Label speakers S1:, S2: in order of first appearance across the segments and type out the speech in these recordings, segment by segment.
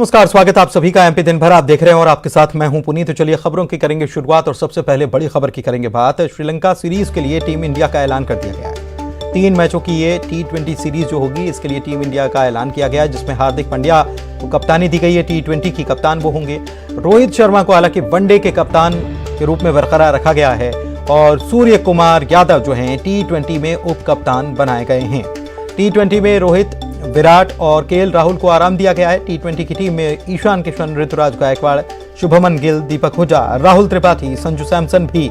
S1: नमस्कार, स्वागत आप सभी का एमपी दिन भर आप देख रहे हैं और आपके साथ मैं हूं पुनीत। तो चलिए खबरों की करेंगे शुरुआत और सबसे पहले बड़ी खबर की करेंगे बात। श्रीलंका सीरीज के लिए टीम इंडिया का ऐलान कर दिया गया है। 3 मैचों की ये T20 सीरीज जो होगी इसके लिए टीम इंडिया का ऐलान किया गया है, जिसमें हार्दिक पांड्या को कप्तानी दी गई है। T20 की कप्तान वो होंगे। रोहित शर्मा को हालांकि वनडे के कप्तान के रूप में बरकरार रखा गया है और सूर्य कुमार यादव जो हैं T20 में उप कप्तान बनाए गए हैं। T20 में रोहित, विराट और केएल राहुल को आराम दिया गया है। T20 की टीम में ईशान किशन, ऋतुराज गायकवाड़, शुभमन गिल, दीपक हुडा, राहुल त्रिपाठी, संजू सैमसन भी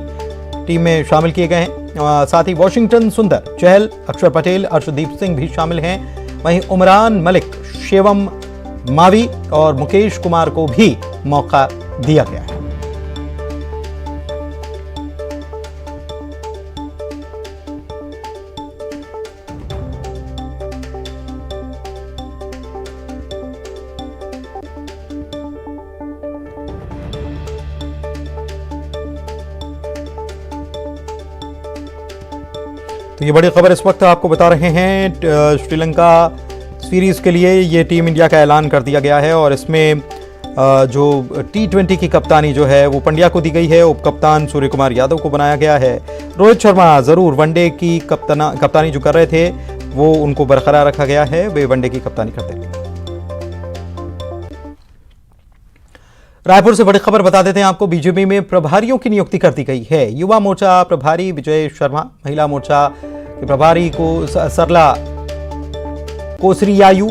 S1: टीम में शामिल किए गए हैं। साथ ही वॉशिंगटन सुंदर, चहल, अक्षर पटेल, अर्शदीप सिंह भी शामिल हैं। वहीं उमरान मलिक, शिवम मावी और मुकेश कुमार को भी मौका दिया गया है। तो ये बड़ी खबर इस वक्त आपको बता रहे हैं। श्रीलंका सीरीज के लिए ये टीम इंडिया का ऐलान कर दिया गया है और इसमें जो T20 की कप्तानी जो है वो पंड्या को दी गई है। उप कप्तान सूर्य कुमार यादव को बनाया गया है। रोहित शर्मा जरूर वनडे की कप्तानी जो कर रहे थे वो उनको बरकरार रखा गया है, वे वनडे की कप्तानी करते हैं। रायपुर से बड़ी खबर बता देते हैं आपको। बीजेपी में प्रभारियों की नियुक्ति कर दी गई है। युवा मोर्चा प्रभारी विजय शर्मा, महिला मोर्चा के प्रभारी को सरला कोसरियायू,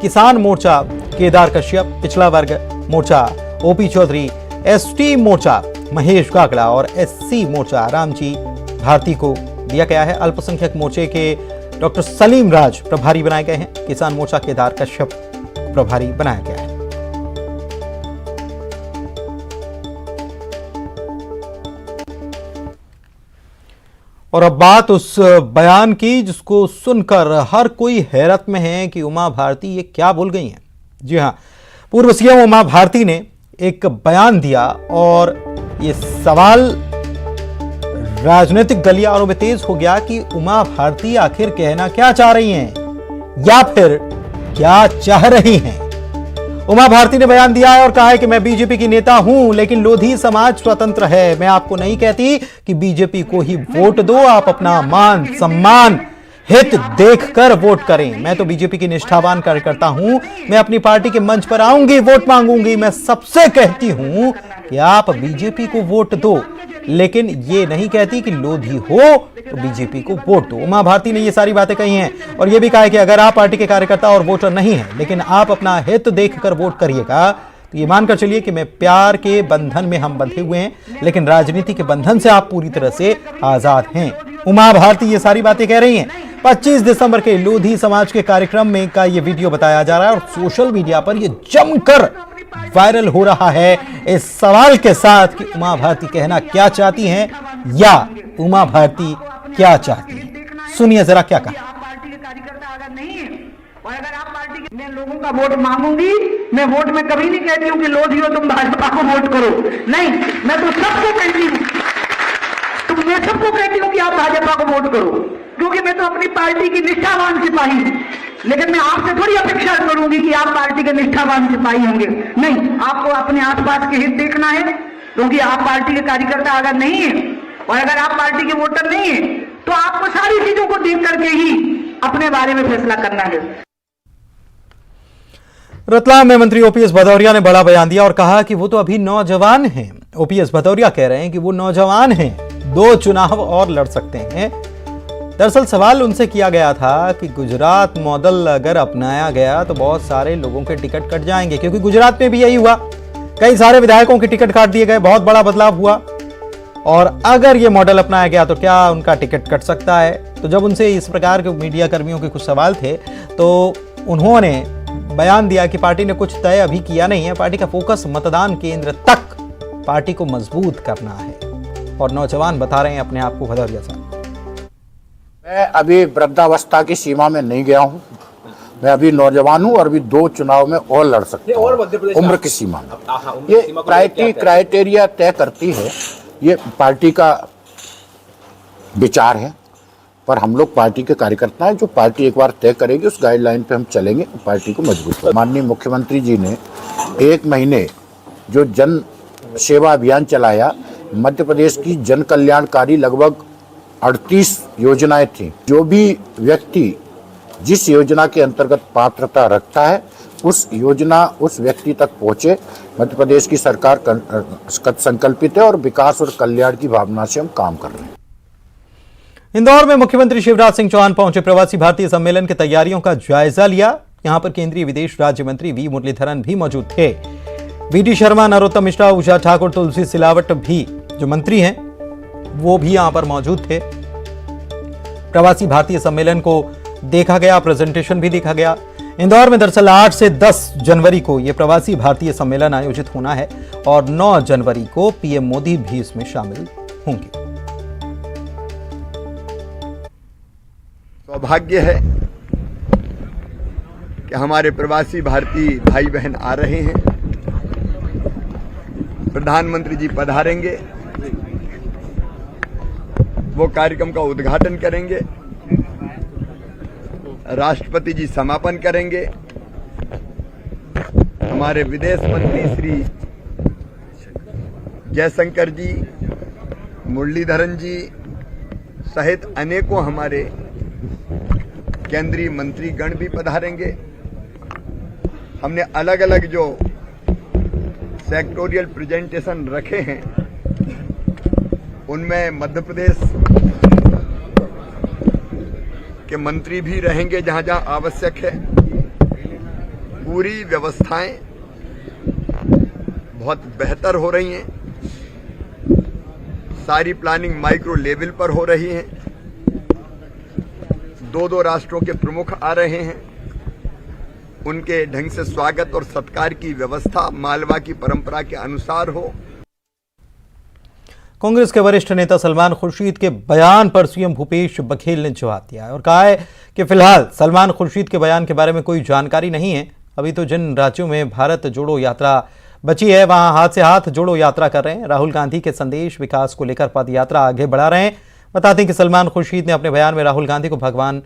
S1: किसान मोर्चा केदार कश्यप, पिछड़ा वर्ग मोर्चा ओपी चौधरी, एसटी मोर्चा महेश गागड़ा और एससी मोर्चा रामजी भारती को दिया गया है। अल्पसंख्यक मोर्चे के डॉक्टर सलीम राज प्रभारी बनाए गए हैं। किसान मोर्चा केदार कश्यप प्रभारी बनाया गया है। और अब बात उस बयान की जिसको सुनकर हर कोई हैरत में है कि उमा भारती ये क्या बोल गई हैं। जी हां, पूर्व सीएम उमा भारती ने एक बयान दिया और ये सवाल राजनीतिक गलियारों में तेज हो गया कि उमा भारती आखिर कहना क्या चाह रही हैं या फिर क्या चाह रही हैं। उमा भारती ने बयान दिया है और कहा है कि मैं बीजेपी की नेता हूं, लेकिन लोधी समाज स्वतंत्र है। मैं आपको नहीं कहती कि बीजेपी को ही वोट दो, आप अपना मान सम्मान हित देखकर वोट करें। मैं तो बीजेपी की निष्ठावान कार्यकर्ता हूं। मैं अपनी पार्टी के मंच पर आऊंगी, वोट मांगूंगी। मैं सबसे कहती हूं कि आप बीजेपी को वोट दो, लेकिन ये नहीं कहती कि लोधी हो तो बीजेपी को वोट दो। उमा भारती ने ये सारी बातें कही हैं और ये भी कहा है कि अगर आप पार्टी के कार्यकर्ता और वोटर नहीं हैं, लेकिन आप अपना हित देखकर वोट करिएगा, तो ये मानकर चलिए कि मैं प्यार के बंधन में हम बंधे हुए हैं, लेकिन राजनीति के बंधन से आप पूरी तरह से आजाद हैं। उमा भारती ये सारी बातें कह रही हैं। 25 दिसंबर के लोधी समाज के कार्यक्रम में का ये वीडियो बताया जा रहा है और सोशल मीडिया पर ये जमकर वायरल हो रहा है इस सवाल के साथ कि उमा भारती कहना क्या चाहती हैं या उमा भारती क्या चाहती हैं। सुनिए जरा क्या कहा।
S2: पार्टी के कार्यकर्ता अगर नहीं है और अगर आप पार्टी के, मैं लोगों का वोट मांगूंगी। मैं वोट में कभी नहीं कहती हूँ कि लोधी हो तुम भाजपा को वोट करो, नहीं, मैं तो सबको कहती हूँ, तो मैं सबको कहती हूँ कि आप भाजपा को वोट करो, क्योंकि मैं तो अपनी पार्टी की निष्ठावान सिपाही हूँ। लेकिन मैं आपसे थोड़ी अपेक्षा करूंगी कि आप पार्टी के निष्ठावान सिपाही होंगे, नहीं, आपको अपने आसपास के हित देखना है, क्योंकि आप पार्टी के कार्यकर्ता अगर नहीं है और अगर आप पार्टी के वोटर नहीं है तो आपको सारी चीजों को देख करके ही अपने बारे में फैसला करना है।
S1: रतलाम में मंत्री ओपीएस भदौरिया ने बड़ा बयान दिया और कहा कि वो तो अभी नौजवान हैं। ओपीएस भदौरिया कह रहे हैं कि वो नौजवान हैं, 2 चुनाव और लड़ सकते हैं। दरअसल सवाल उनसे किया गया था कि गुजरात मॉडल अगर अपनाया गया तो बहुत सारे लोगों के टिकट कट जाएंगे, क्योंकि गुजरात में भी यही हुआ। कई सारे विधायकों के टिकट काट दिए गए, बहुत बड़ा बदलाव हुआ और अगर ये मॉडल अपनाया गया तो क्या उनका टिकट कट सकता है। तो जब उनसे इस प्रकार के मीडिया कर्मियों के कुछ सवाल थे तो उन्होंने बयान दिया कि पार्टी ने कुछ तय अभी किया नहीं है, पार्टी का फोकस मतदान केंद्र तक पार्टी को मजबूत करना है। और नौजवान बता रहे हैं अपने आप को भदौरिया साहब।
S3: मैं अभी वृद्धावस्था की सीमा में नहीं गया हूँ, मैं अभी नौजवान हूँ और अभी 2 चुनाव में और लड़ सकता हूँ उम्र की सीमा में। ये क्राइटेरिया तय करती है, ये पार्टी का विचार है। पर हम लोग पार्टी के कार्यकर्ता हैं, जो पार्टी एक बार तय करेगी उस गाइडलाइन पे हम चलेंगे, पार्टी को मजबूत करेंगे। माननीय मुख्यमंत्री जी ने 1 महीने जो जन सेवा अभियान चलाया, मध्य प्रदेश की जन कल्याणकारी लगभग 38 योजनाएं थी। जो भी व्यक्ति जिस योजना के अंतर्गत पात्रता रखता है उस योजना उस व्यक्ति तक पहुंचे। मध्य प्रदेश की सरकार संकल्पित है और विकास और कल्याण की भावना से हम काम कर रहे हैं।
S1: इंदौर में मुख्यमंत्री शिवराज सिंह चौहान पहुंचे, प्रवासी भारतीय सम्मेलन की तैयारियों का जायजा लिया। यहां पर केंद्रीय विदेश राज्य मंत्री वी मुरलीधरन भी मौजूद थे। वी.डी. शर्मा, नरोत्तम मिश्रा, उषा ठाकुर, तुलसी सिलावट भी जो मंत्री हैं वो भी यहां पर मौजूद थे। प्रवासी भारतीय सम्मेलन को देखा गया, प्रेजेंटेशन भी देखा गया। इंदौर में दरअसल 8 से 10 जनवरी को यह प्रवासी भारतीय सम्मेलन आयोजित होना है और 9 जनवरी को पीएम मोदी भी इसमें शामिल होंगे।
S4: सौभाग्य है कि हमारे प्रवासी भारतीय भाई बहन आ रहे हैं। प्रधानमंत्री जी पधारेंगे, वो कार्यक्रम का उद्घाटन करेंगे, राष्ट्रपति जी समापन करेंगे। हमारे विदेश मंत्री श्री जयशंकर जी, मुरलीधरन जी सहित अनेकों हमारे केंद्रीय मंत्रीगण भी पधारेंगे। हमने अलग अलग जो सेक्टोरियल प्रेजेंटेशन रखे हैं उनमें मध्य प्रदेश के मंत्री भी रहेंगे जहां जहां आवश्यक है। पूरी व्यवस्थाएं बहुत बेहतर हो रही हैं, सारी प्लानिंग माइक्रो लेवल पर हो रही है। 2 राष्ट्रों के प्रमुख आ रहे हैं, उनके ढंग से स्वागत और सत्कार की व्यवस्था मालवा की परंपरा के अनुसार हो।
S1: कांग्रेस के वरिष्ठ नेता सलमान खुर्शीद के बयान पर सीएम भूपेश बघेल ने जवाब दिया है और कहा है कि फिलहाल सलमान खुर्शीद के बयान के बारे में कोई जानकारी नहीं है। अभी तो जिन राज्यों में भारत जोड़ो यात्रा बची है वहां हाथ से हाथ जोड़ो यात्रा कर रहे हैं। राहुल गांधी के संदेश विकास को लेकर पद यात्रा आगे बढ़ा रहे हैं। बताते हैं कि सलमान खुर्शीद ने अपने बयान में राहुल गांधी को भगवान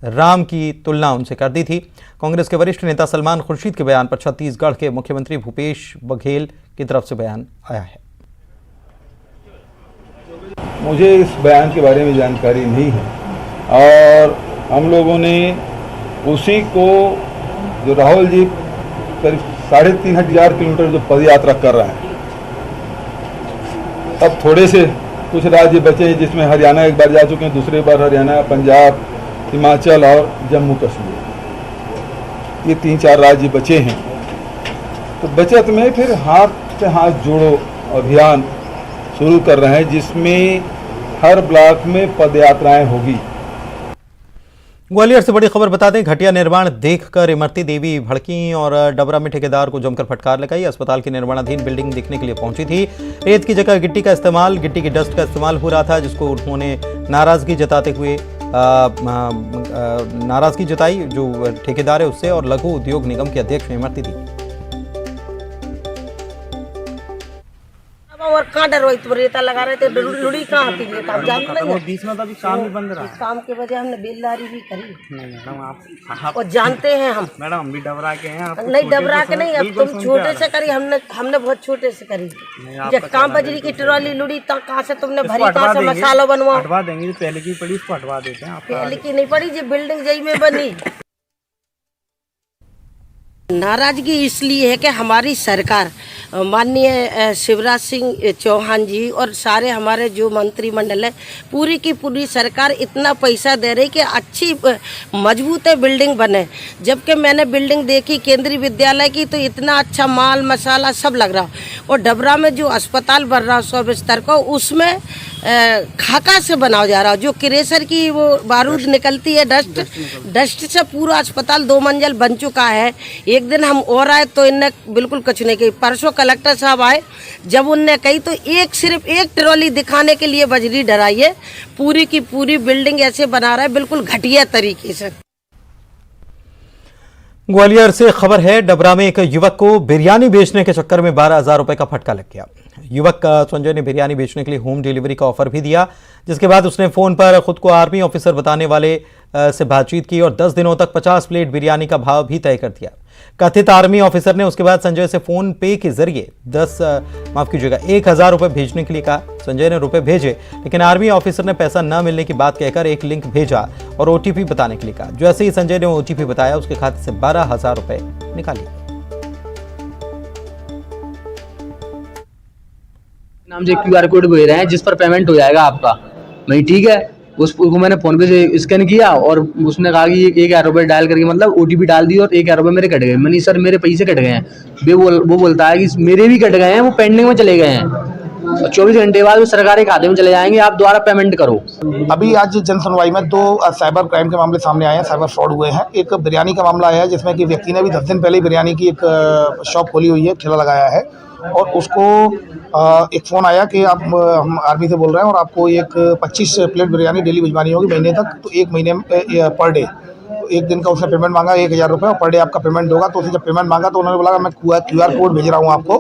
S1: राम की तुलना उनसे कर दी थी। कांग्रेस के वरिष्ठ नेता सलमान खुर्शीद के बयान पर छत्तीसगढ़ के मुख्यमंत्री भूपेश बघेल की तरफ से बयान आया है।
S5: मुझे इस बयान के बारे में जानकारी नहीं है और हम लोगों ने उसी को जो राहुल जी करीब 3500 किलोमीटर जो पद यात्रा कर रहे हैं, अब थोड़े से कुछ राज्य बचे हैं जिसमें हरियाणा एक बार जा चुके हैं, दूसरी बार हरियाणा, पंजाब, हिमाचल और जम्मू कश्मीर, ये 3-4 राज्य बचे हैं। तो बचत में फिर हाथ से हाथ जोड़ो अभियान शुरू कर रहे हैं जिसमें हर ब्लॉक में पदयात्राएं होगी।
S1: ग्वालियर से बड़ी खबर बता दें, घटिया निर्माण देखकर इमरती देवी भड़की और डबरा में ठेकेदार को जमकर फटकार लगाई। अस्पताल की निर्माणाधीन बिल्डिंग देखने के लिए पहुंची थी। रेत की जगह गिट्टी की डस्ट का इस्तेमाल हो रहा था, जिसको उन्होंने नाराजगी जताई जो ठेकेदार है उससे और लघु उद्योग निगम के अध्यक्ष इमरती देवी।
S6: और कहाँ डर वही तो रेता लगा रहे थे, लुड़ी कहाँ आती है आप जानते नहीं है।
S7: बीच में तो अभी काम ही बंद रहा।
S6: काम के वजह हमने बेलदारी भी करी।
S7: नहीं मैडम आप
S6: और जानते हैं हम
S7: मैडम हम भी डबरा के हैं। आप
S6: नहीं डबरा के नहीं, अब तुम छोटे से करी, हमने बहुत छोटे से करी। जब काम बजरी की ट्रॉली लुड़ी कहाँ से तुमने भरी, कहाँ से मसाला बनवा
S7: हटवा देंगे। पहले की पड़ी उसको हटवा देते हैं।
S6: पहले की नहीं पड़ी, जो बिल्डिंग जई में बनी। नाराजगी इसलिए है कि हमारी सरकार माननीय शिवराज सिंह चौहान जी और सारे हमारे जो मंत्रिमंडल है, पूरी की पूरी सरकार इतना पैसा दे रही कि अच्छी मजबूत बिल्डिंग बने। जबकि मैंने बिल्डिंग देखी केंद्रीय विद्यालय की तो इतना अच्छा माल मसाला सब लग रहा। और डबरा में जो अस्पताल बन रहा 100 बिस्तर का, उसमें खाका से बनाया जा रहा, जो क्रेशर की वो बारूद निकलती है, डस्ट से पूरा अस्पताल 2 मंजिल बन चुका है। एक दिन हम और आए तो इनने बिल्कुल कुछ नहीं कही। परसों कलेक्टर साहब आए, जब उनने कही तो सिर्फ एक ट्रॉली दिखाने के लिए बजरी डराई है। पूरी की पूरी बिल्डिंग ऐसे बना रहा है बिल्कुल घटिया तरीके से।
S1: ग्वालियर से खबर है, डबरा में एक युवक को बिरयानी बेचने के चक्कर में 12,000 रुपए का फटका लग गया। युवक संजय ने बिरयानी बेचने के लिए होम डिलीवरी का ऑफर भी दिया, जिसके बाद उसने फोन पर खुद को आर्मी ऑफिसर बताने वाले से बातचीत की और 10 दिनों तक 50 प्लेट बिरयानी का भाव भी तय कर दिया। कथित आर्मी ऑफिसर ने उसके बाद संजय से फोन पे के जरिए 1,000 रुपए भेजने के लिए कहा। संजय ने रुपए भेजे, लेकिन आर्मी ऑफिसर ने पैसा न मिलने की बात कहकर एक लिंक भेजा और ओटीपी बताने के लिए कहा। जैसे ही संजय ने ओटीपी बताया, उसके खाते से 12,000 रुपए निकाले।
S8: नाम से QR कोड भेज रहे हैं जिस पर पेमेंट हो जाएगा आपका। भाई ठीक है, उसको मैंने फोन पे से स्कैन किया और उसने कहा कि 1,000 रुपये डायल करके मतलब OTP डाल दी और 1,000 रुपये मेरे कट गए। मैंने सर मेरे पैसे कट गए हैं। वो बोलता है कि मेरे भी कट गए हैं, वो पेंडिंग में चले गए हैं और 24 घंटे बाद वो सरकारी खाते में चले जाएंगे, आप दोबारा पेमेंट करो।
S9: अभी आज जन सुनवाई में 2 साइबर क्राइम के मामले सामने आए हैं, साइबर फ्रॉड हुए हैं। एक बिरयानी का मामला आया है जिसमें कि व्यक्ति ने भी 10 दिन पहले बिरयानी की एक शॉप खोली हुई है, ठेला लगाया है और उसको एक फ़ोन आया कि आप हम आर्मी से बोल रहे हैं और आपको एक 25 प्लेट बिरयानी डेली भिजवानी होगी महीने तक, तो 1 महीने पर डे। तो 1 दिन का उसने पेमेंट मांगा 1,000 रुपये और पर डे आपका पेमेंट होगा। तो उसने जब पेमेंट मांगा तो उन्होंने बोला मैं QR कोड भेज रहा हूँ आपको,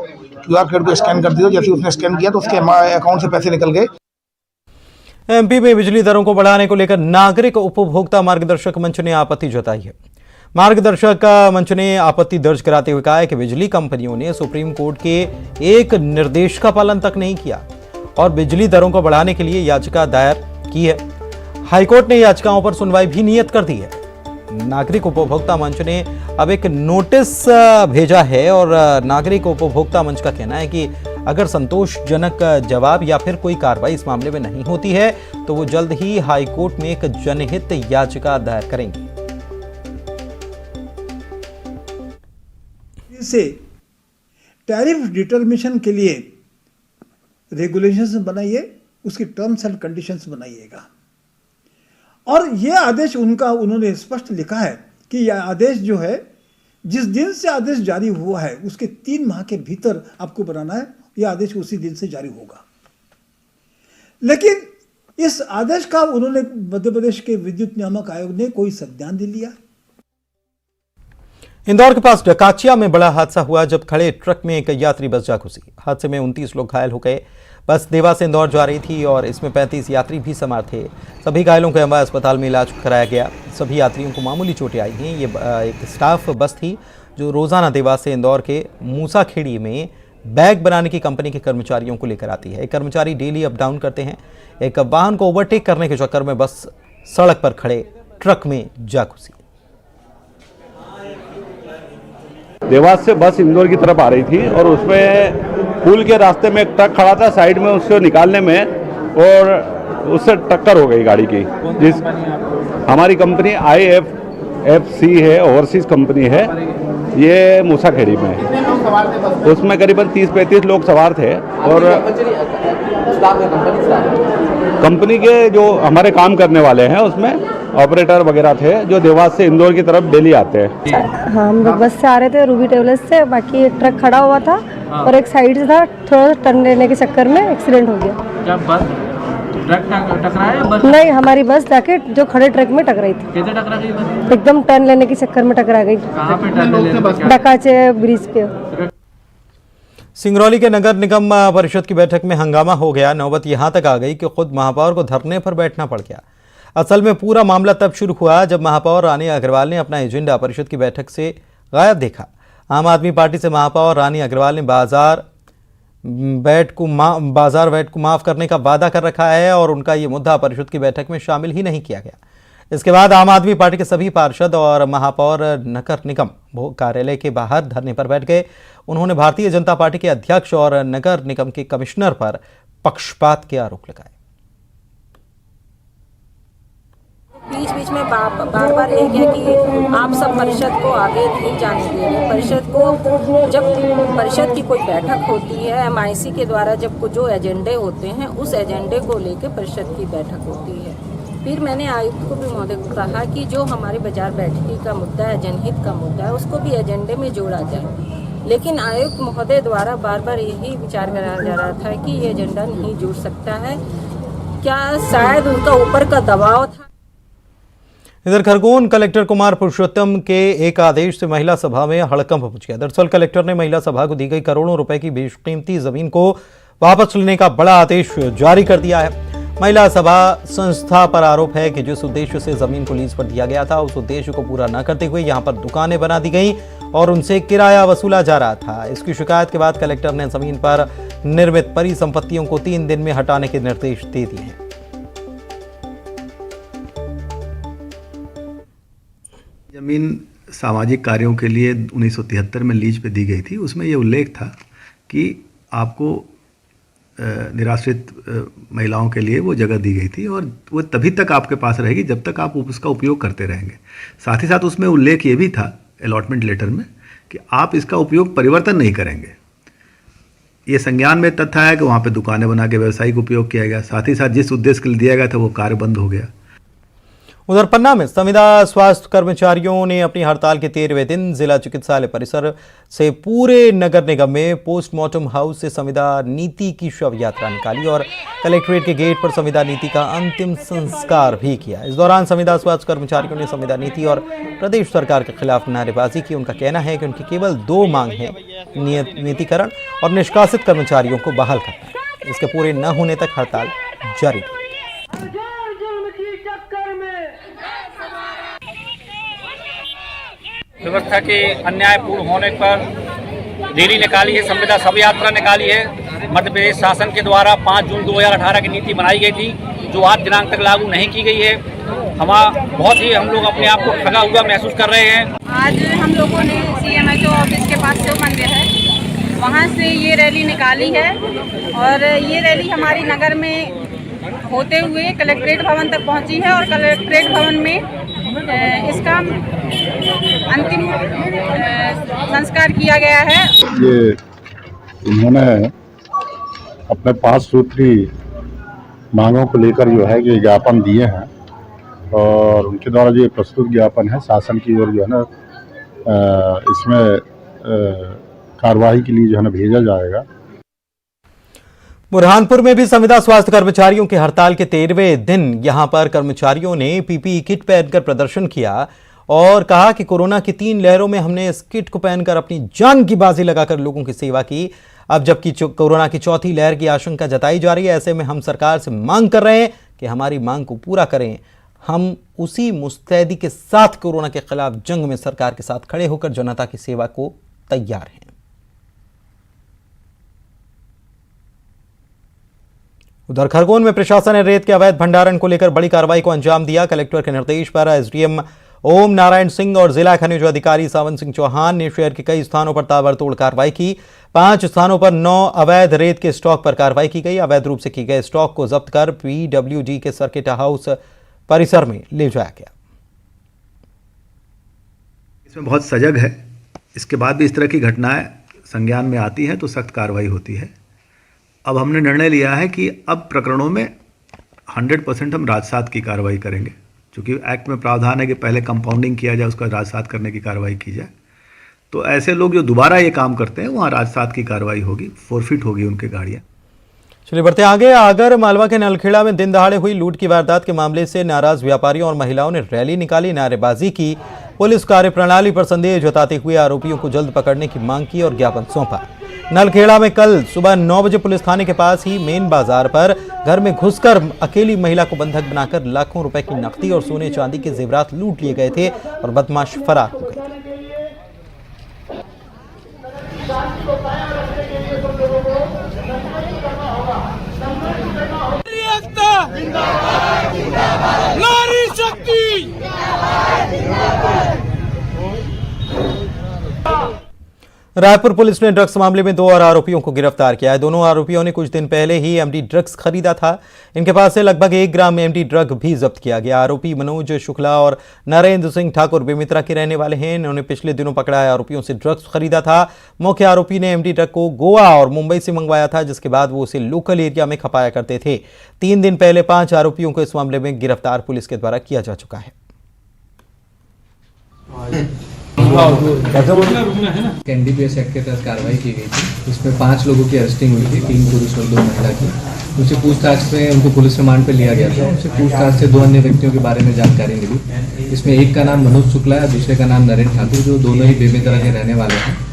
S9: QR कोड को स्कैन कर दीजिए। जैसे उसने स्कैन किया तो उसके अकाउंट से पैसे निकल गए।
S1: एमपी में बिजली दरों को बढ़ाने को लेकर नागरिक उपभोक्ता मार्गदर्शक मंच ने आपत्ति जताई है। मार्गदर्शक मंच ने आपत्ति दर्ज कराते हुए कहा है कि बिजली कंपनियों ने सुप्रीम कोर्ट के एक निर्देश का पालन तक नहीं किया और बिजली दरों को बढ़ाने के लिए याचिका दायर की है। हाईकोर्ट ने याचिकाओं पर सुनवाई भी नियत कर दी है। नागरिक उपभोक्ता मंच ने अब एक नोटिस भेजा है और नागरिक उपभोक्ता मंच का कहना है कि अगर संतोषजनक जवाब या फिर कोई कार्रवाई इस मामले में नहीं होती है तो वो जल्द ही हाईकोर्ट में एक जनहित याचिका दायर करेंगे।
S10: से टैरिफ डिटर्मिनेशन के लिए रेगुलेशंस बनाइए, उसकी टर्म्स एंड कंडीशंस बनाइएगा। और यह आदेश उन्होंने स्पष्ट लिखा है कि यह आदेश जो है जिस दिन से आदेश जारी हुआ है उसके 3 माह के भीतर आपको बनाना है। यह आदेश उसी दिन से जारी होगा। लेकिन इस आदेश का उन्होंने मध्य प्रदेश के विद्युत नियामक आयोग ने कोई संज्ञान नहीं लिया।
S1: इंदौर के पास डकाचिया में बड़ा हादसा हुआ जब खड़े ट्रक में एक यात्री बस जा घुसी। हादसे में 29 लोग घायल हो गए। बस देवास से इंदौर जा रही थी और इसमें 35 यात्री भी सवार थे। सभी घायलों को एमवा अस्पताल में इलाज कराया गया। सभी यात्रियों को मामूली चोटें आई हैं। ये एक स्टाफ बस थी जो रोजाना देवास से इंदौर के मूसाखेड़ी में बैग बनाने की कंपनी के कर्मचारियों को लेकर आती है। एक कर्मचारी डेली अप डाउन करते हैं। एक वाहन को ओवरटेक करने के चक्कर में बस सड़क पर खड़े ट्रक में जा घुसी।
S11: देवास से बस इंदौर की तरफ आ रही थी और उसमें पुल के रास्ते में एक ट्रक खड़ा था। साइड में उसको निकालने में और उससे टक्कर हो गई गाड़ी की। जिस हमारी कंपनी IFFC है, ओवरसीज कंपनी है, ये मूसाखेड़ी में। उसमें करीबन 30-35 लोग सवार थे और कंपनी के जो हमारे काम करने वाले हैं उसमें ऑपरेटर वगैरह थे जो देवास से इंदौर की तरफ डेली आते हैं।
S12: हाँ, हम लोग बस से आ रहे थे रूबी ट्रेवलर्स से। बाकी एक ट्रक खड़ा हुआ था और एक साइड से था, थोड़ा सा टर्न लेने के चक्कर में एक्सीडेंट हो गया।
S7: जब बस ट्रक टकराया बस?
S12: नहीं, हमारी बस जाके जो खड़े ट्रक में टकराई थी।
S7: कैसे टकरा गई बस?
S12: एकदम टर्न लेने के चक्कर में टकरा गई।
S7: कहाँ पे टर्न लेने?
S12: डकाचे ब्रिज पे।
S1: सिंगरौली के नगर निगम परिषद की बैठक में हंगामा हो गया। नौबत यहां तक आ गई कि खुद महापौर को धरने पर बैठना पड़ गया। असल में पूरा मामला तब शुरू हुआ जब महापौर रानी अग्रवाल ने अपना एजेंडा परिषद की बैठक से गायब देखा। आम आदमी पार्टी से महापौर रानी अग्रवाल ने बाजार वैट को माफ करने का वादा कर रखा है और उनका ये मुद्दा परिषद की बैठक में शामिल ही नहीं किया गया। इसके बाद आम आदमी पार्टी के सभी पार्षद और महापौर नगर निगम कार्यालय के बाहर धरने पर बैठ गए। उन्होंने भारतीय जनता पार्टी के अध्यक्ष और नगर निगम के कमिश्नर पर पक्षपात के आरोप लगाए।
S6: बीच बीच में बार बार ये किया कि आप सब परिषद को आगे नहीं जाने दे रहे। परिषद को जब परिषद की कोई बैठक होती है MIC के द्वारा, जब जो एजेंडे होते हैं उस एजेंडे को लेकर परिषद की बैठक होती है। फिर मैंने आयुक्त को भी महोदय को कहा कि जो हमारे बाजार बैठकी का मुद्दा है, जनहित का मुद्दा है, उसको भी एजेंडे में जोड़ा जाए। लेकिन आयुक्त महोदय द्वारा बार बार यही विचार कराया जा रहा था कि ये एजेंडा नहीं जुड़ सकता है। क्या शायद उनका ऊपर का दबाव था।
S1: इधर खरगोन कलेक्टर कुमार पुरुषोत्तम के एक आदेश से महिला सभा में हड़कंप मच गया। दरअसल कलेक्टर ने महिला सभा को दी गई करोड़ों रुपए की बेशकीमती जमीन को वापस लेने का बड़ा आदेश जारी कर दिया है। महिला सभा संस्था पर आरोप है कि जिस उद्देश्य से जमीन को लीज पर दिया गया था उस उद्देश्य को पूरा न करते हुए यहां पर दुकानें बना दी गई और उनसे किराया वसूला जा रहा था। इसकी शिकायत के बाद कलेक्टर ने जमीन पर निर्मित परिसंपत्तियों को 3 दिन में हटाने के निर्देश दे दिए हैं।
S13: जमीन सामाजिक कार्यों के लिए 1973 में लीज पे दी गई थी। उसमें ये उल्लेख था कि आपको निराश्रित महिलाओं के लिए वो जगह दी गई थी और वो तभी तक आपके पास रहेगी जब तक आप उसका उपयोग करते रहेंगे। साथ ही साथ उसमें उल्लेख ये भी था अलॉटमेंट लेटर में कि आप इसका उपयोग परिवर्तन नहीं करेंगे। ये संज्ञान में तथ्य है कि वहाँ पे दुकानें बना के व्यावसायिक उपयोग किया गया। साथ ही साथ जिस उद्देश्य के लिए दिया गया था वो कार्य बंद हो गया।
S1: उधर पन्ना में संविदा स्वास्थ्य कर्मचारियों ने अपनी हड़ताल के 13वें दिन जिला चिकित्सालय परिसर से पूरे नगर निगम में पोस्टमार्टम हाउस से संविदा नीति की शव यात्रा निकाली और कलेक्ट्रेट के गेट पर संविदा नीति का अंतिम संस्कार भी किया। इस दौरान संविदा स्वास्थ्य कर्मचारियों ने संविदा नीति और प्रदेश सरकार के खिलाफ नारेबाजी की। उनका कहना है कि उनकी केवल 2 मांग है, नियमितीकरण और निष्कासित कर्मचारियों को बहाल करना। इसके पूरे न होने तक हड़ताल जारी रही।
S14: व्यवस्था के अन्यायपूर्ण होने पर रैली निकाली है, संविदा शव यात्रा निकाली है। मध्य प्रदेश शासन के द्वारा 5 जून 2018 की नीति बनाई गई थी जो आज दिनांक तक लागू नहीं की गई है। बहुत ही हम लोग अपने आप को ठगा हुआ महसूस कर रहे हैं।
S15: आज हम लोगों ने CMHO ऑफिस के पास शिव मंदिर है वहाँ से ये रैली निकाली है और ये रैली हमारी नगर में होते हुए कलेक्ट्रेट भवन तक पहुँची है और कलेक्ट्रेट भवन में इसका अंतिम संस्कार किया गया है।
S16: ये इन्होंने अपने 5 सूत्री मांगों को लेकर जो है ये ज्ञापन दिए हैं और उनके द्वारा जो प्रस्तुत ज्ञापन है शासन की ओर जो है ना इसमें कार्रवाई के लिए जो है ना भेजा जाएगा।
S1: बुरहानपुर में भी संविदा स्वास्थ्य कर्मचारियों की हड़ताल के 13वें दिन यहां पर कर्मचारियों ने PPE किट पहनकर प्रदर्शन किया और कहा कि कोरोना की 3 लहरों में हमने इस किट को पहनकर अपनी जान की बाजी लगाकर लोगों की सेवा की। अब जबकि कोरोना की 4थी लहर की आशंका जताई जा रही है, ऐसे में हम सरकार से मांग कर रहे हैं कि हमारी मांग को पूरा करें। हम उसी मुस्तैदी के साथ कोरोना के खिलाफ जंग में सरकार के साथ खड़े होकर जनता की सेवा को तैयार हैं। उधर खरगोन में प्रशासन ने रेत के अवैध भंडारण को लेकर बड़ी कार्रवाई को अंजाम दिया। कलेक्टर के निर्देश पर SDM ओम नारायण सिंह और जिला खनिज अधिकारी सावन सिंह चौहान ने शहर के कई स्थानों पर ताबड़तोड़ कार्रवाई की। 5 स्थानों पर 9 अवैध रेत के स्टॉक पर कार्रवाई की गई। अवैध रूप से किए गए स्टॉक को जब्त कर PWD के सर्किट हाउस परिसर में ले जाया गया।
S13: इसमें बहुत सजग है। इसके बाद भी इस तरह की घटनाएं संज्ञान में आती हैं तो सख्त कार्रवाई होती है। अब हमने निर्णय लिया है कि अब प्रकरणों में 100% हम राजसात की कार्रवाई करेंगे, क्योंकि एक्ट में प्रावधान है कि पहले कंपाउंडिंग किया जाए, उसका राजसात करने की कार्रवाई की जाए। तो ऐसे लोग जो दोबारा ये काम करते हैं वहाँ राजसात की कार्रवाई होगी, फोरफिट होगी उनकी गाड़ियाँ।
S1: चलिए बढ़ते आगे। आगर मालवा के नलखेड़ा में दिन दहाड़े हुई लूट की वारदात के मामले से नाराज व्यापारियों और महिलाओं ने रैली निकाली, नारेबाजी की। पुलिस कार्यप्रणाली पर संदेह जताते हुए आरोपियों को जल्द पकड़ने की मांग की और ज्ञापन सौंपा। नलखेड़ा में कल सुबह 9 बजे पुलिस थाने के पास ही मेन बाजार पर घर में घुसकर अकेली महिला को बंधक बनाकर लाखों रुपए की नकदी और सोने चांदी के जेवरात लूट लिए गए थे और बदमाश फरार हो गए।
S17: नारी शक्ति
S1: रायपुर पुलिस ने ड्रग्स मामले में 2 और आरोपियों को गिरफ्तार किया है। दोनों आरोपियों ने कुछ दिन पहले ही MD ड्रग्स खरीदा था। इनके पास से लगभग 1 ग्राम MD ड्रग भी जब्त किया गया। आरोपी मनोज शुक्ला और नरेंद्र सिंह ठाकुर बेमित्रा के रहने वाले हैं। इन्होंने पिछले दिनों पकड़ाए आरोपियों से ड्रग्स खरीदा था। मुख्य आरोपी ने MD ड्रग को गोवा और मुंबई से मंगवाया था, जिसके बाद वो उसे लोकल एरिया में खपाया करते थे। 3 दिन पहले 5 आरोपियों को इस मामले में गिरफ्तार पुलिस के द्वारा किया जा चुका है।
S8: NDPS एक्ट के तहत कार्रवाई की गई थी। इसमें 5 लोगों की अरेस्टिंग हुई थी, 3 पुरुष और 2 महिला की। उनसे पूछताछ पे उनको पुलिस रिमांड पे लिया गया था। उनसे पूछताछ से 2 अन्य व्यक्तियों के बारे में जानकारी मिली। इसमें एक का नाम मनोज शुक्ला है, दूसरे का नाम नरेंद्र ठाकुर, जो दोनों ही बेमेतरा के रहने वाले हैं।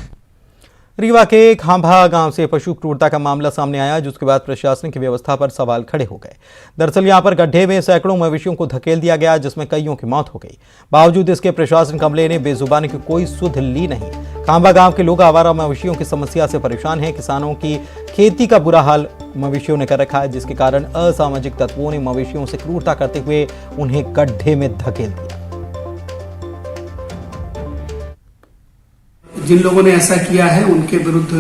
S1: रीवा के खांभा गांव से पशु क्रूरता का मामला सामने आया, जिसके बाद प्रशासन की व्यवस्था पर सवाल खड़े हो गए। दरअसल यहां पर गड्ढे में सैकड़ों मवेशियों को धकेल दिया गया, जिसमें कईयों की मौत हो गई। बावजूद इसके प्रशासन कमले ने बेजुबानी की कोई सुध ली नहीं। खांभा गांव के लोग आवारा मवेशियों की समस्या से परेशान हैं। किसानों की खेती का बुरा हाल मवेशियों ने कर रखा है, जिसके कारण असामाजिक तत्वों ने मवेशियों से क्रूरता करते हुए उन्हें गड्ढे में धकेल दिया।
S18: जिन लोगों ने ऐसा किया है उनके विरुद्ध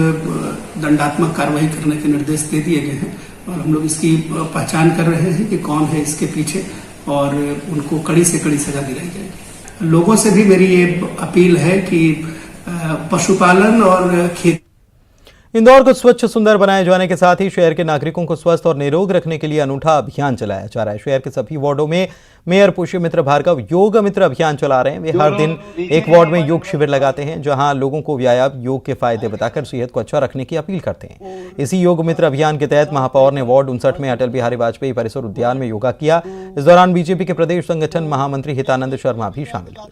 S18: दंडात्मक कार्रवाई करने के निर्देश दे दिए गए हैं और हम लोग इसकी पहचान कर रहे हैं कि कौन है इसके पीछे और उनको कड़ी से कड़ी सजा दिलाई जाएगी। लोगों से भी मेरी ये अपील है कि पशुपालन और खेती।
S1: इंदौर को स्वच्छ सुंदर बनाए जाने के साथ ही शहर के नागरिकों को स्वस्थ और निरोग रखने के लिए अनूठा अभियान चलाया जा रहा है। शहर के सभी वार्डों में मेयर पुष्यमित्र भार्गव योग मित्र अभियान चला रहे हैं। वे हर दिन एक वार्ड में योग शिविर लगाते हैं, जहां लोगों को व्यायाम योग के फायदे बताकर सेहत को अच्छा रखने की अपील करते हैं। इसी योग मित्र अभियान के तहत महापौर ने वार्ड 59 में अटल बिहारी वाजपेयी परिसर उद्यान में योगा किया। इस दौरान बीजेपी के प्रदेश संगठन महामंत्री हितानंद शर्मा भी शामिल हुए।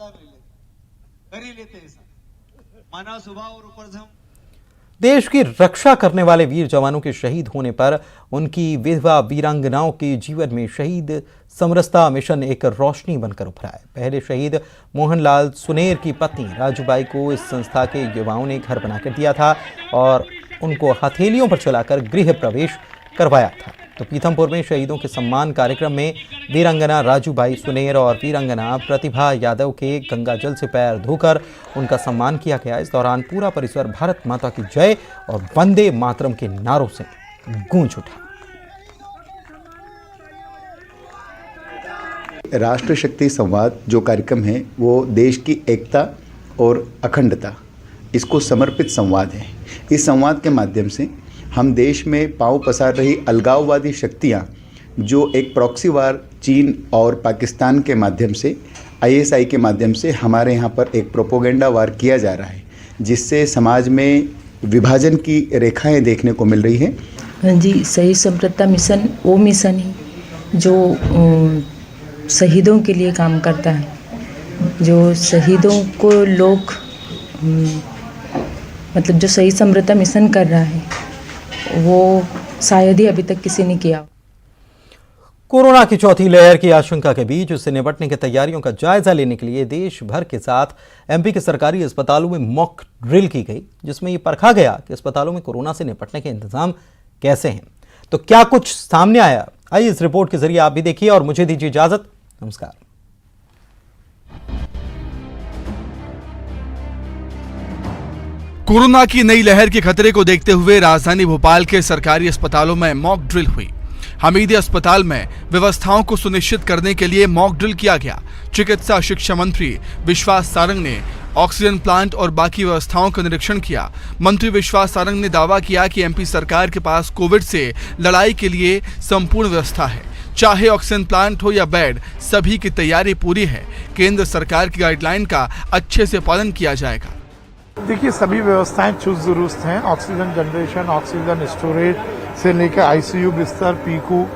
S1: देश की रक्षा करने वाले वीर जवानों के शहीद होने पर उनकी विधवा वीरांगनाओं के जीवन में शहीद समरसता मिशन एक रोशनी बनकर उभरा है। पहले शहीद मोहनलाल सुनेर की पत्नी राजूबाई को इस संस्था के युवाओं ने घर बनाकर दिया था और उनको हथेलियों पर चलाकर गृह प्रवेश करवाया था। तो पीथमपुर में शहीदों के सम्मान कार्यक्रम में वीरांगना राजूबाई सुनेर और वीरांगना प्रतिभा यादव के गंगाजल से पैर धोकर उनका सम्मान किया गया। इस दौरान पूरा परिसर भारत माता की जय और वंदे मातरम के नारों से गूंज उठा।
S19: राष्ट्र शक्ति संवाद जो कार्यक्रम है वो देश की एकता और अखंडता इसको समर्पित संवाद है। इस संवाद के माध्यम से हम देश में पांव पसार रही अलगाववादी शक्तियां जो एक प्रॉक्सी वार चीन और पाकिस्तान के माध्यम से ISI के माध्यम से हमारे यहाँ पर एक प्रोपोगेंडा वार किया जा रहा है, जिससे समाज में विभाजन की रेखाएं देखने को मिल रही हैं।
S20: हाँ जी, सही समृद्धता मिशन वो मिशन है जो शहीदों के लिए काम करता है। जो शहीदों को लोग मतलब जो सही समृद्धता मिशन कर रहा है वो शायद ही अभी तक किसी ने किया।
S1: कोरोना की चौथी लहर की आशंका के बीच उससे निपटने की तैयारियों का जायजा लेने के लिए देश भर के साथ MP के सरकारी अस्पतालों में मॉक ड्रिल की गई, जिसमें यह परखा गया कि अस्पतालों में कोरोना से निपटने के इंतजाम कैसे हैं। तो क्या कुछ सामने आया, आइए इस रिपोर्ट के जरिए आप भी देखिए और मुझे दीजिए इजाजत। नमस्कार।
S21: कोरोना की नई लहर के खतरे को देखते हुए राजधानी भोपाल के सरकारी अस्पतालों में मॉक ड्रिल हुई। हमीदी अस्पताल में व्यवस्थाओं को सुनिश्चित करने के लिए मॉक ड्रिल किया गया। चिकित्सा शिक्षा मंत्री विश्वास सारंग ने ऑक्सीजन प्लांट और बाकी व्यवस्थाओं का निरीक्षण किया। मंत्री विश्वास सारंग ने दावा किया कि MP सरकार के पास कोविड से लड़ाई के लिए संपूर्ण व्यवस्था है। चाहे ऑक्सीजन प्लांट हो या बेड, सभी की तैयारी पूरी है। केंद्र सरकार की गाइडलाइन का अच्छे से पालन किया जाएगा।
S22: देखिए, सभी व्यवस्थाएं चुस्त दुरुस्त हैं। ऑक्सीजन जनरेशन, ऑक्सीजन स्टोरेज से लेकर ICU बिस्तर, पीकू,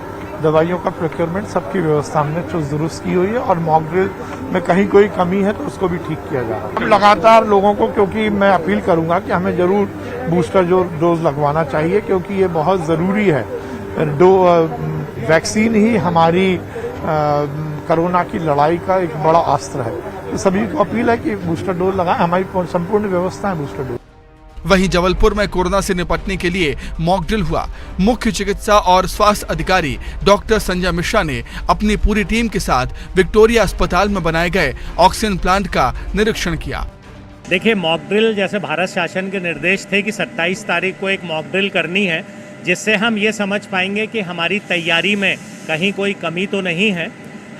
S22: दवाइयों का प्रोक्योरमेंट, सबकी व्यवस्था हमने चुस्त दुरुस्त की हुई है और मॉक ड्रिल में कहीं कोई कमी है तो उसको भी ठीक किया जा रहा है। लगातार लोगों को, क्योंकि मैं अपील करूंगा कि हमें जरूर बूस्टर डोज लगवाना चाहिए, क्योंकि ये बहुत ज़रूरी है। वैक्सीन ही हमारी कोरोना की लड़ाई का एक बड़ा अस्त्र है। तो सभी को अपील है कि बूस्टर डोज लगाएं। हमारी संपूर्ण व्यवस्था है बूस्टर डोज।
S21: वहीं जबलपुर में कोरोना से निपटने के लिए मॉक ड्रिल हुआ। मुख्य चिकित्सा और स्वास्थ्य अधिकारी डॉक्टर संजय मिश्रा ने अपनी पूरी टीम के साथ विक्टोरिया अस्पताल में बनाए गए ऑक्सीजन प्लांट का निरीक्षण किया।
S23: देखिए, मॉक ड्रिल जैसे भारत शासन के निर्देश थे कि 27 तारीख को एक मॉक ड्रिल करनी है, जिससे हम ये समझ पाएंगे कि हमारी तैयारी में कहीं कोई कमी तो नहीं है।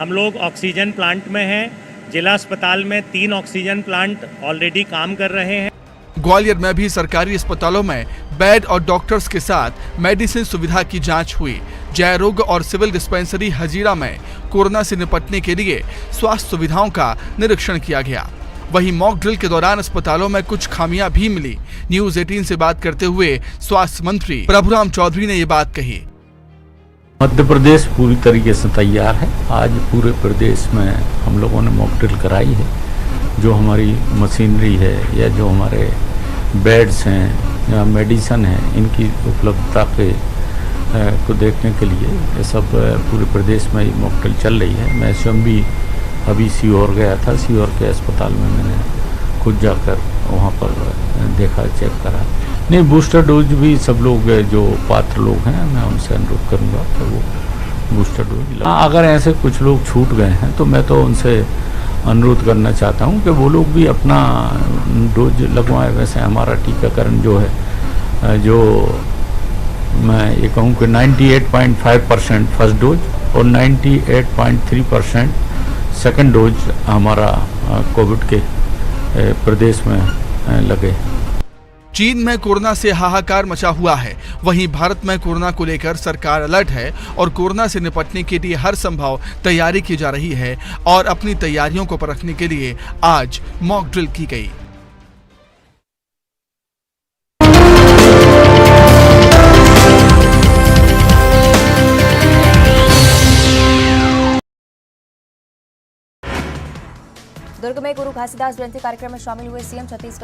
S23: हम लोग ऑक्सीजन प्लांट में हैं। जिला अस्पताल में 3 ऑक्सीजन प्लांट ऑलरेडी काम कर रहे हैं।
S21: ग्वालियर में भी सरकारी अस्पतालों में बेड और डॉक्टर्स के साथ मेडिसिन सुविधा की जांच हुई। जय रोग और सिविल डिस्पेंसरी हजीरा में कोरोना से निपटने के लिए स्वास्थ्य सुविधाओं का निरीक्षण किया गया। वहीं मॉक ड्रिल के दौरान अस्पतालों में कुछ खामियां भी मिली। न्यूज़ 18 से बात करते हुए स्वास्थ्य मंत्री प्रभुराम चौधरी ने ये बात कही।
S2: मध्य प्रदेश पूरी तरीके से तैयार है। आज पूरे प्रदेश में हम लोगों ने मॉक ड्रिल कराई है। जो हमारी मशीनरी है या जो हमारे बेड्स हैं या मेडिसन है, इनकी उपलब्धता पे को देखने के लिए ये सब पूरे प्रदेश में मॉक ड्रिल चल रही है। मैं स्वयं भी अभी सीहोर गया था। सीहोर के अस्पताल में मैंने खुद जाकर वहाँ पर देखा, चेक करा। नहीं, बूस्टर डोज भी सब लोग जो पात्र लोग हैं, मैं उनसे अनुरोध करूँगा कि वो बूस्टर डोज। अगर ऐसे कुछ लोग छूट गए हैं तो मैं तो उनसे अनुरोध करना चाहता हूँ कि वो लोग भी अपना डोज लगवाएं। वैसे हमारा टीकाकरण जो है, जो मैं ये कहूँ कि 98.5% फर्स्ट डोज और 98.3% सेकंड डोज हमारा कोविड के प्रदेश में लगे।
S21: चीन में कोरोना से हाहाकार मचा हुआ है, वहीं भारत में कोरोना को लेकर सरकार अलर्ट है और कोरोना से निपटने के लिए हर संभव तैयारी की जा रही है और अपनी तैयारियों को परखने के लिए आज मॉक ड्रिल की गई।
S3: दुर्ग में गुरु घासीदास जयंती कार्यक्रम में शामिल हुए सीएम छत्तीसगढ़